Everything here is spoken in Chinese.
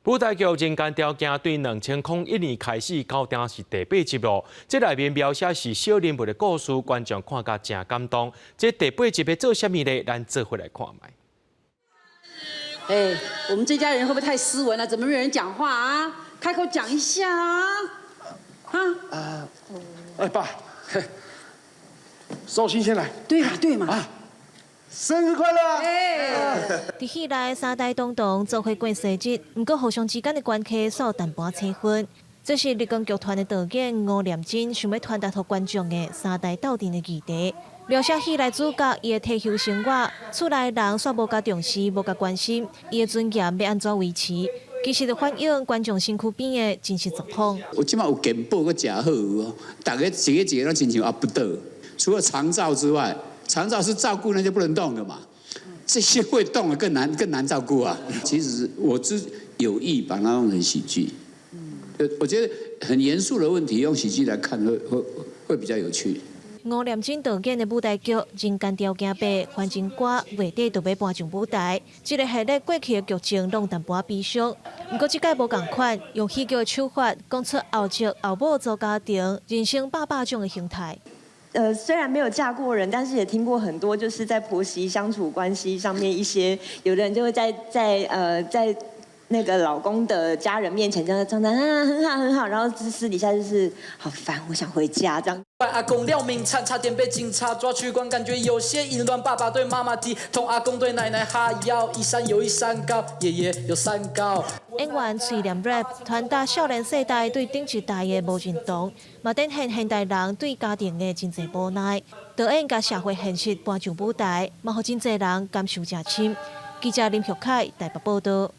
舞台剧《人间条件》对2001年开始到定是第8集咯。这内面描写是小人物的故事，观众看甲真感动。这第8集要做什么呢？咱做回来看卖。我们这家人会不会太斯文了？怎么没有人讲话啊？开口讲一下啊！爸，寿星先来。对嘛。生日快乐！伫戏内三代同堂做伙过生日，不过互相之间的关系稍有淡薄气氛。这是立功剧团的导演吴念真想要传达给观众的三代斗阵的议题。描写戏内主角伊的退休生活，厝内人煞无甲重视，无甲关心，伊的尊严要安怎维持？其实就反映观众身躯边的真实状况。我即马有健保，搁食好哦，大家一个拢亲像阿不得。除了长照之外，长照是照顾那些不能动的嘛，这些会动的更难照顾啊。其实我是有意把它弄成喜剧，我觉得很严肃的问题用喜剧来看会比较有趣。吴念真导演的舞台剧《人间条件8》，反正歌月底就要搬上舞台。这个系列过去的剧情拢淡薄悲伤，不过这届无同款，用戏剧的手法讲出后籍后母组家庭人生百种的形态。虽然没有嫁过人，但是也听过很多，就是在婆媳相处关系上面一些，有的人就会在那个老公的家人面前这样装的很好，然后私底下就是好烦，我想回家这样。阿公廖明灿差点被警察抓去关，感觉有些淫乱。爸爸对妈妈提，同阿公对奶奶哈腰，一山有一山高，爷爷有山高。演员嘴念 rap， 传达少年世代对顶一代的无认同，嘛展现现代人对家庭的真侪无奈。导演甲社会现实搬上舞台，嘛互真侪人感受真深。记者林玉凯台北报道。